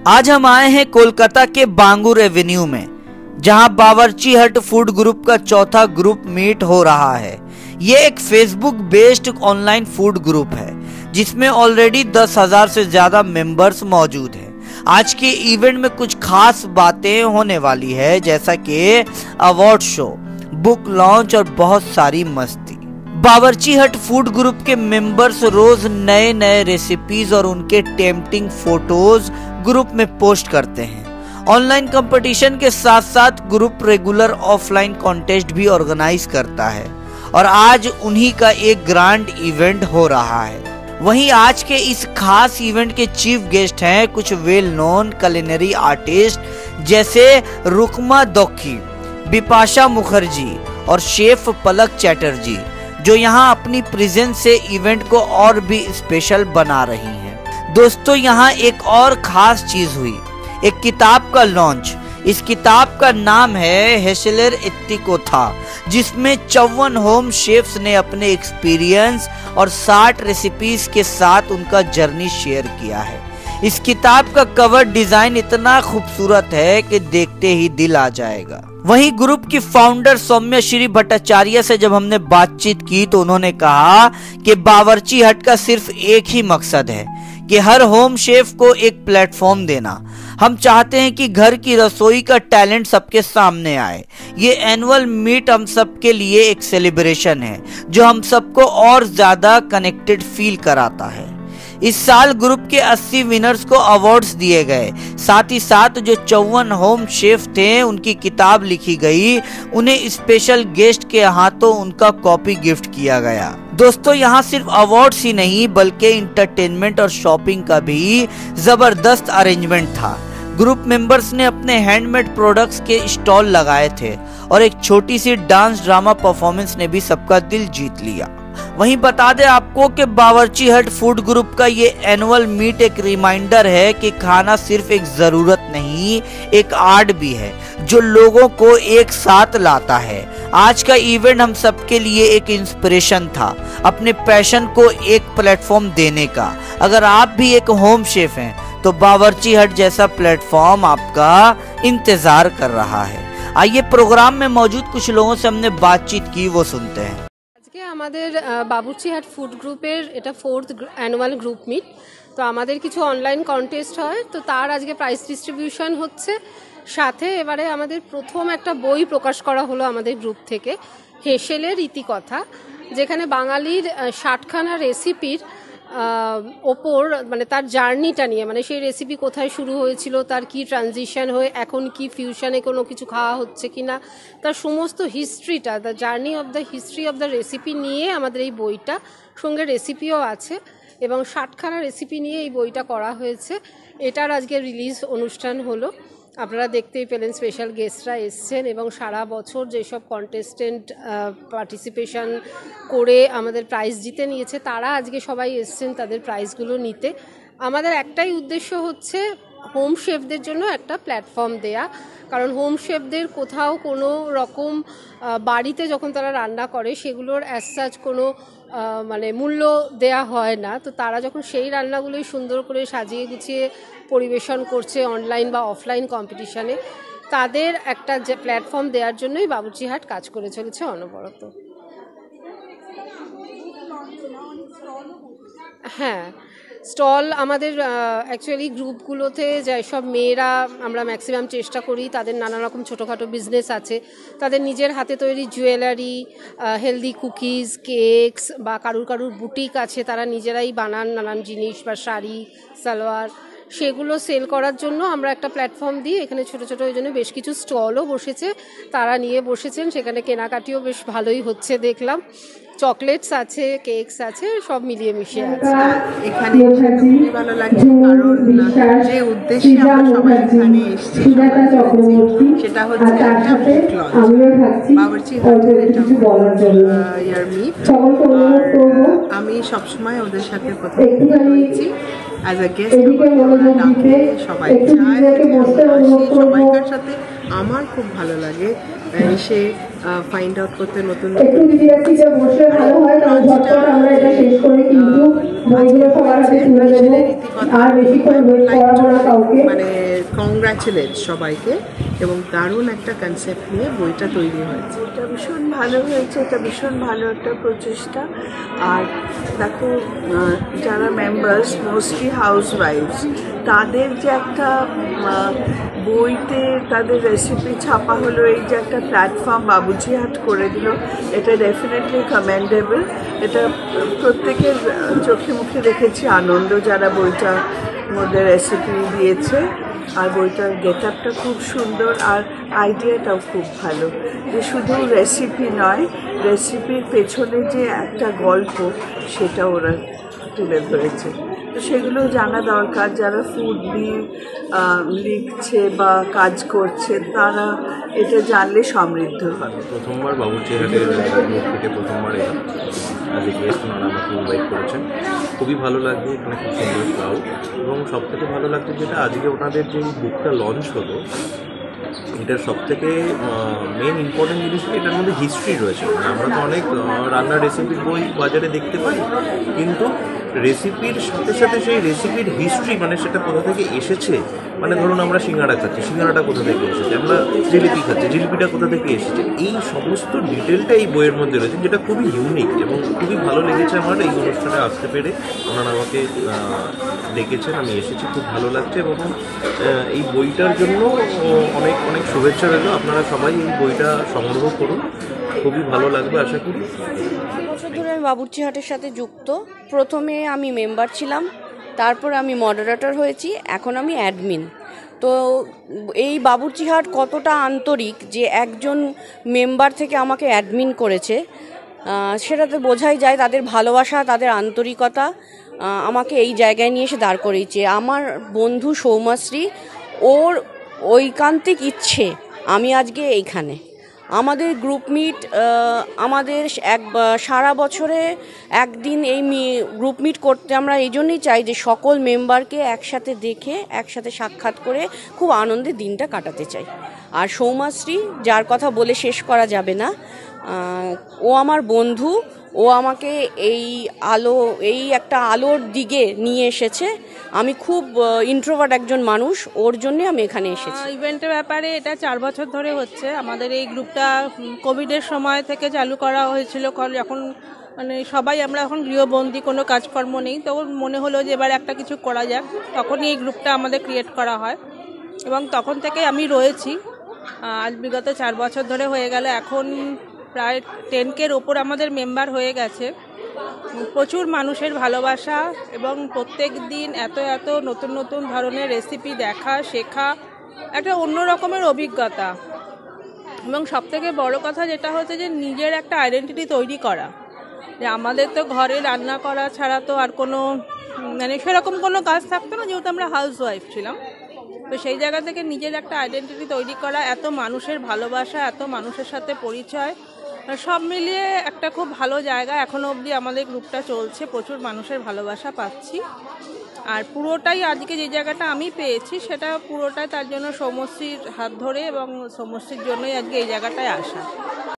आज हम आए हैं कोलकाता के बांगुर एवेन्यू में, जहां बावर्ची हट फूड ग्रुप का चौथा ग्रुप मीट हो रहा है। ये एक Facebook based online food group है जिसमें ऑलरेडी 10,000 से ज्यादा मेंबर्स मौजूद हैं। आज के इवेंट में कुछ खास बातें होने वाली है, जैसा कि अवार्ड शो, बुक लॉन्च और बहुत सारी मस्ती। बावर्ची हट फूड ग्रुप के मेंबर्स रोज नए नए रेसिपीज और उनके टेम्पटिंग फोटोज ग्रुप में पोस्ट करते हैं। ऑनलाइन कंपटीशन के साथ साथ ग्रुप रेगुलर ऑफलाइन कॉन्टेस्ट भी ऑर्गेनाइज करता है और आज उन्हीं का एक ग्रैंड इवेंट हो रहा है। वहीं आज के इस खास इवेंट के चीफ गेस्ट हैं कुछ वेल नोन कुलिनरी आर्टिस्ट जैसे रुकमा दोखी, बिपाशा मुखर्जी और शेफ पलक चैटर्जी, जो यहाँ अपनी प्रेजेंस से इवेंट को और भी स्पेशल बना रही हैं। दोस्तों, यहाँ एक और खास चीज हुई, एक किताब का लॉन्च। इस किताब का नाम है हेशलर इत्तिकोथा, जिसमें 54 होम शेफ्स ने अपने एक्सपीरियंस और 60 रेसिपीज के साथ उनका जर्नी शेयर किया है। इस किताब का कवर डिजाइन इतना खूबसूरत है कि देखते ही दिल आ जाएगा। वहीं ग्रुप की फाउंडर सौम्या श्री भट्टाचार्य से जब हमने बातचीत की तो उन्होंने कहा कि बावर्ची हट का सिर्फ एक ही मकसद है कि हर होम शेफ को एक प्लेटफॉर्म देना। हम चाहते हैं कि घर की रसोई का टैलेंट सबके सामने आए। ये एनुअल मीट हम सबके लिए एक सेलिब्रेशन है जो हम सबको और ज्यादा कनेक्टेड फील कराता है। इस साल ग्रुप के 80 विनर्स को अवार्ड्स दिए गए, साथ ही साथ जो 54 होम शेफ थे उनकी किताब लिखी गई, उन्हें स्पेशल गेस्ट के हाथों उनका कॉपी गिफ्ट किया गया। दोस्तों, यहाँ सिर्फ अवार्ड्स ही नहीं बल्कि इंटरटेनमेंट और शॉपिंग का भी जबरदस्त अरेंजमेंट था। ग्रुप मेंबर्स ने अपने हैंडमेड प्रोडक्ट्स के स्टॉल लगाए थे और एक छोटी सी डांस ड्रामा परफॉर्मेंस ने भी सबका दिल जीत लिया। वहीं बता दें आपको कि बावर्ची हट फूड ग्रुप का ये एनुअल मीट एक रिमाइंडर है कि खाना सिर्फ एक जरूरत नहीं, एक आर्ट भी है जो लोगों को एक साथ लाता है। आज का इवेंट हम सबके लिए एक इंस्पिरेशन था, अपने पैशन को एक प्लेटफॉर्म देने का। अगर आप भी एक होम शेफ हैं तो बावर्ची हट जैसा प्लेटफॉर्म आपका इंतजार कर रहा है। आइए प्रोग्राम में मौजूद कुछ लोगों से हमने बातचीत की, वो सुनते हैं। আমাদের বাবুর্চি হাট ফুড গ্রুপের এটা 4th অ্যানুয়াল গ্রুপ মিট। তো আমাদের কিছু অনলাইন কন্টেস্ট হয়, তো তার আজকে প্রাইজ ডিস্ট্রিবিউশন হচ্ছে। সাথে এবারে আমাদের প্রথম একটা বই প্রকাশ করা হলো আমাদের গ্রুপ থেকে, হেসেলের ইতিকথা, যেখানে বাঙালির 60খানা রেসিপির ওপর মানে তার জার্নিটা নিয়ে, মানে সেই রেসিপি কোথায় শুরু হয়েছিল, তার কি ট্রানজিশন হয়ে এখন কি ফিউশনে কোনো কিছু খাওয়া হচ্ছে কিনা, তার সমস্ত হিস্ট্রিটা, the journey of the history of the recipe নিয়ে আমাদের এই বইটা, সঙ্গে রেসিপিও আছে এবং 60খানা রেসিপি নিয়ে এই বইটা করা হয়েছে। এটার আজকে রিলিজ অনুষ্ঠান হলো, আপনারা দেখতেই পেলেন, স্পেশাল গেস্টরা এসছেন এবং সারা বছর যেসব কন্টেস্টেন্ট পার্টিসিপেশন করে আমাদের প্রাইজ জিতে নিয়েছে তারা আজকে সবাই এসছেন তাদের প্রাইজগুলো নিতে। আমাদের একটাই উদ্দেশ্য হচ্ছে হোম শেফদের জন্য একটা প্ল্যাটফর্ম দেয়া, কারণ হোম শেফদের কোথাও কোনো রকম বাড়িতে যখন তারা রান্না করে সেগুলোর অ্যাজ সাচ কোনো মানে মূল্য দেয়া হয় না। তো তারা যখন সেই রান্নাগুলোই সুন্দর করে সাজিয়ে গুছিয়ে পরিবেশন করছে অনলাইন বা অফলাইন কম্পিটিশানে, তাদের একটা যে প্ল্যাটফর্ম দেওয়ার জন্যই বাবুর্চি হাট কাজ করে চলেছে অনবরত। হ্যাঁ, স্টল আমাদের অ্যাকচুয়ালি গ্রুপগুলোতে যেসব মেয়েরা আমরা ম্যাক্সিমাম চেষ্টা করি, তাদের নানা রকম ছোটোখাটো বিজনেস আছে, তাদের নিজের হাতে তৈরি জুয়েলারি, হেলদি কুকিজ, কেকস বা কারুর বুটিক আছে, তারা নিজেরাই বানান নানান জিনিস বা শাড়ি, সালোয়ার, সেগুলো সেল করার জন্য আমরা একটা প্ল্যাটফর্ম দিই। এখানে ছোটো ছোটো ওই জন্য বেশ কিছু স্টলও বসেছে, তারা নিয়ে বসেছেন, সেখানে কেনাকাটিও বেশ ভালোই হচ্ছে দেখলাম। চকলেটস আছে, কেকস আছে, সব মিলিয়ে মিশিয়ে আছে। এখানে খুবই ভালো লাগছে, কারণ যে উদ্দেশ্যে আমরা সবাই এখানে এসেছি সেটা হচ্ছে একটা বুক লঞ্চ, বাবুর্চি হাটের এটা ইয়ার মিট। আমি সবসময় ওদের সাথে কথা বলেছি অ্যাজ আ গেস্ট ডাকে সবাই চায়, সবাইকার সাথে আমার খুব ভালো লাগে এসে ফাইন্ড আউট করতে নতুন মানে কংগ্রাচুলেট সবাইকে, এবং দারুণ একটা কনসেপ্ট নিয়ে বইটা তৈরি হয়েছে। এটা ভীষণ ভালো হয়েছে, এটা ভীষণ ভালো একটা প্রচেষ্টা। আর দেখো, যারা মেম্বার্স মোস্টলি হাউসওয়াইফস, তাদের যে একটা বইতে তাদের রেসিপি ছাপা হলো, এই যে একটা প্ল্যাটফর্ম বাবুর্চি হাট করে দিল, এটা ডেফিনেটলি কমেন্ডেবল। এটা প্রত্যেকের চোখে মুখে দেখেছি আনন্দ যারা বইটার মধ্যে রেসিপি দিয়েছে। আর বইটার গেট আপটা খুব সুন্দর, আর আইডিয়াটাও খুব ভালো, যে শুধু রেসিপি নয়, রেসিপির পেছনে যে একটা গল্প সেটা ওরা তুলে ধরেছে। তো সেগুলো জানা দরকার, যারা ফুড নিয়ে লিখছে বা কাজ করছে তারা এটা জানলে সমৃদ্ধ হবে। প্রথমবার বাবুর্চি হাটের থেকে প্রথমবার এলাম, আজ গেস্ট ওনারা আমাকে ইনভাইট করেছেন, খুবই ভালো লাগছে। এখানে খুব সুন্দর ক্রাউড, এবং সবথেকে ভালো লাগছে যেটা আজকে ওনাদের যে বুকটা লঞ্চ হলো, এটার সবথেকে মেন ইম্পর্টেন্ট জিনিস কি, এটার মধ্যে হিস্ট্রি রয়েছে। আমরা তো অনেক রান্নার রেসিপির বই বাজারে দেখতে পাই, কিন্তু রেসিপির সাথে সাথে সেই রেসিপির হিস্ট্রি, মানে সেটা কোথা থেকে এসেছে, মানে ধরুন আমরা সিঙ্গাড়া খাচ্ছি, সিঙ্গাড়াটা কোথা থেকে এসেছে, আমরা জিলিপি খাচ্ছি, জিলিপিটা কোথা থেকে এসেছে, এই সমস্ত ডিটেলটা এই বইয়ের মধ্যে রয়েছে, যেটা খুবই ইউনিক এবং খুবই ভালো লেগেছে আমার এই অনুষ্ঠানে আসতে পেরে। ওনারা আমাকে ডেকেছেন, আমি এসেছি, খুব ভালো লাগছে। এবং এই বইটার জন্য অনেক অনেক শুভেচ্ছা রইল। আপনারা সবাই এই বইটা সংগ্রহ করুন, খুবই ভালো লাগবে আশা করি। বছর ধরে আমি বাবুর্চি হাটের সাথে যুক্ত। প্রথমে আমি মেম্বার ছিলাম, তারপর আমি মডারেটর হয়েছি, এখন আমি অ্যাডমিন। তো এই বাবুর্চি হাট কতটা আন্তরিক যে একজন মেম্বার থেকে আমাকে অ্যাডমিন করেছে, সেটাতে বোঝাই যায় তাদের ভালোবাসা, তাদের আন্তরিকতা আমাকে এই জায়গায় নিয়ে এসে দাঁড় করিয়েছে। আমার বন্ধু সৌমাশ্রী, ওর ঐকান্তিক ইচ্ছে আমি আজকে এইখানে। আমাদের গ্রুপ মিট, আমাদের সারা বছরে একদিন এই গ্রুপ মিট করতে আমরা এই জন্যই চাই যে সকল মেম্বারকে একসাথে দেখে একসাথে সাক্ষাৎ করে খুব আনন্দে দিনটা কাটাতে চাই। আর সৌমাশ্রী, যার কথা বলে শেষ করা যাবে না, ও আমার বন্ধু, ও আমাকে এই একটা আলোর দিকে নিয়ে এসেছে। আমি খুব ইন্ট্রোভার্ট একজন মানুষ, ওর জন্যে আমি এখানে এসেছি। ইভেন্টের ব্যাপারে এটা 4 বছর ধরে হচ্ছে। আমাদের এই গ্রুপটা কোভিডের সময় থেকে চালু করা হয়েছিল, যখন মানে সবাই আমরা এখন গৃহবন্দী, কোনো কাজকর্ম নেই, তো মনে হলো যে এবার একটা কিছু করা যাক, তখনই এই গ্রুপটা আমাদের ক্রিয়েট করা হয় এবং তখন থেকে আমি রয়েছি। আজ বিগত 4 বছর ধরে হয়ে গেল, এখন প্রায় 10K'র ওপর আমাদের মেম্বার হয়ে গেছে। প্রচুর মানুষের ভালোবাসা এবং প্রত্যেক দিন এত এত নতুন নতুন ধরনের রেসিপি দেখা, শেখা, একটা অন্য রকমের অভিজ্ঞতা। এবং সবথেকে বড় কথা যেটা হচ্ছে যে নিজের একটা আইডেন্টিটি তৈরি করা, যে আমাদের তো ঘরে রান্না করা ছাড়া তো আর কোনো মানে সেরকম কোনো কাজ থাকতো না, যেহেতু আমরা হাউস ওয়াইফ ছিলাম। তো সেই জায়গা থেকে নিজের একটা আইডেন্টিটি তৈরি করা, এত মানুষের ভালোবাসা, এত মানুষের সাথে পরিচয়, সব মিলিয়ে একটা খুব ভালো জায়গা। এখনও অবধি আমাদের গ্রুপটা চলছে, প্রচুর মানুষের ভালোবাসা পাচ্ছি। আর পুরোটাই আজকে যে জায়গাটা আমি পেয়েছি সেটা পুরোটাই তার জন্য সৌমশ্রীর হাত ধরে এবং সৌমশ্রীর জন্যই আজকে এই জায়গাটায় আসা।